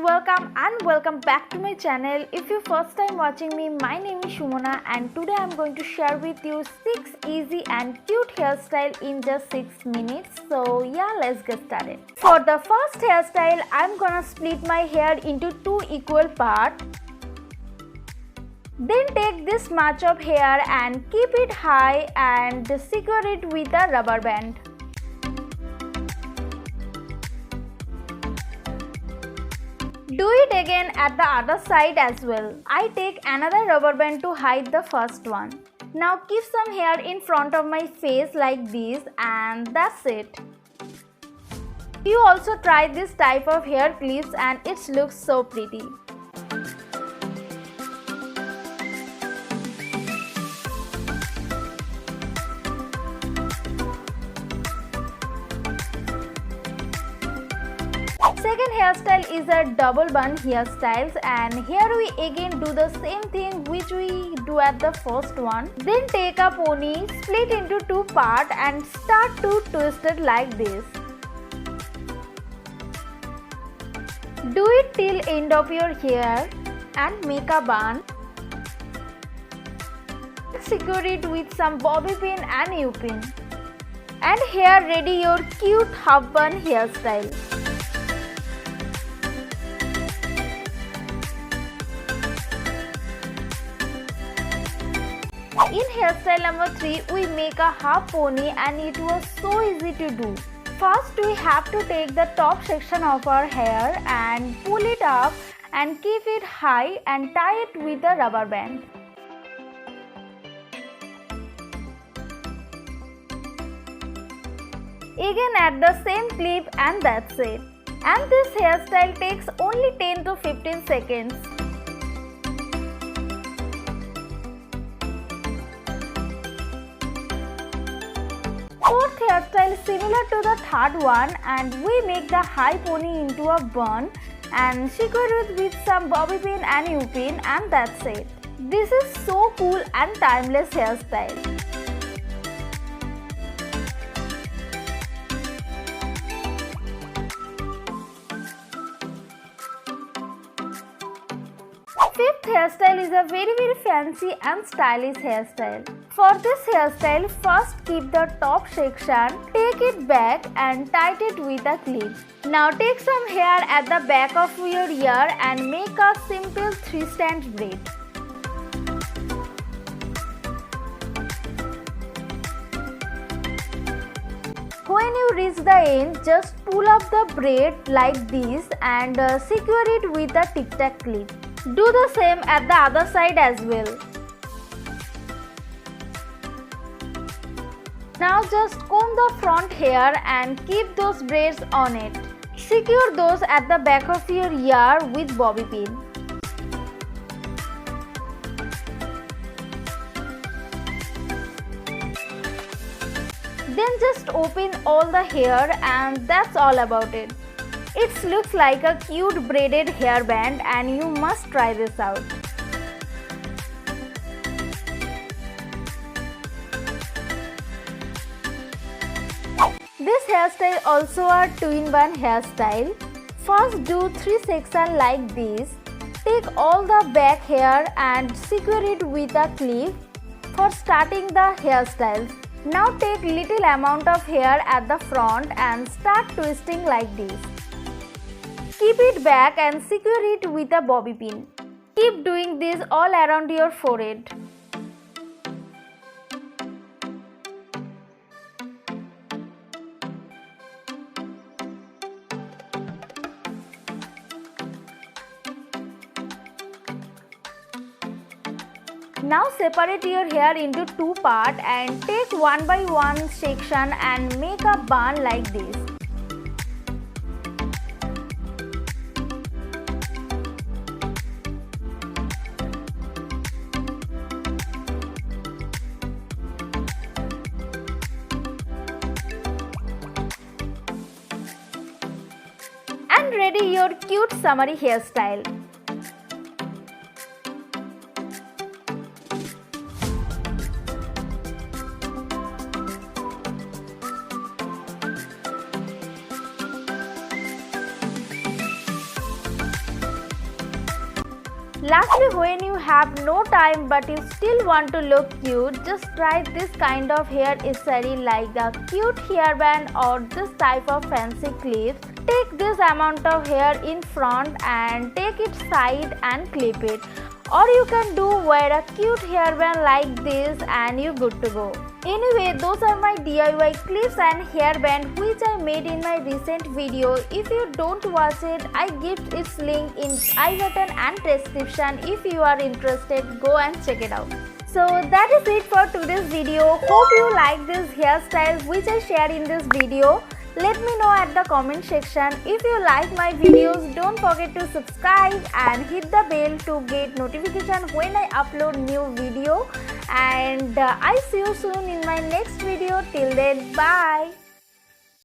welcome back to my channel. If you first time watching me, my name is Sumana and today I am going to share with you 6 easy and cute hairstyle in just 6 minutes. So yeah, let's get started. For the first hairstyle, I am gonna split my hair into 2 equal parts. Then take this much of hair and keep it high and secure it with a rubber band. Do it again at the other side as well. I take another rubber band to hide the first one. Now keep some hair in front of my face like this and that's it. You also try this type of hair clips and it looks so pretty. Second hairstyle is a double bun hairstyles, and here we again do the same thing which we do at the first one. Then take a pony, split into 2 parts and start to twist it like this. Do it till end of your hair and make a bun. Secure it with some bobby pin and U-pin. And here ready your cute half bun hairstyle. In hairstyle number 3, we make a half pony and it was so easy to do. First, we have to take the top section of our hair and pull it up and keep it high and tie it with a rubber band. Again add the same clip and that's it. And this hairstyle takes only 10 to 15 seconds. Fourth hairstyle is similar to the third one and we make the high pony into a bun and secure it with some bobby pin and U-pin and that's it. This is so cool and timeless hairstyle. Fifth hairstyle is a very fancy and stylish hairstyle. For this hairstyle, first keep the top section, take it back and tie it with a clip. Now take some hair at the back of your ear and make a simple 3-strand braid. When you reach the end, just pull up the braid like this and secure it with a tic-tac clip. Do the same at the other side as well. Now just comb the front hair and keep those braids on it. Secure those at the back of your ear with bobby pin. Then just open all the hair and that's all about it. It looks like a cute braided hairband and you must try this out. This hairstyle also a twin bun hairstyle. First do 3 sections like this. Take all the back hair and secure it with a clip for starting the hairstyles. Now take little amount of hair at the front and start twisting like this. Keep it back and secure it with a bobby pin. Keep doing this all around your forehead. Now separate your hair into 2 parts and take 1 by 1 section and make a bun like this. And ready your cute summery hairstyle. Lastly, when you have no time but you still want to look cute, just try this kind of hair accessory like a cute hairband or this type of fancy clips. Take this amount of hair in front and take it side and clip it. Or you can wear a cute hairband like this and you're good to go. Anyway, those are my DIY clips and hairband which I made in my recent video. If you don't watch it, I give its link in I button and description. If you are interested, go and check it out. So that is it for today's video. Hope you like this hairstyle which I shared in this video. Let me know at the comment section. If you like my videos, don't forget to subscribe and hit the bell to get notification when I upload new video. And I see you soon in my next video. Till then, bye.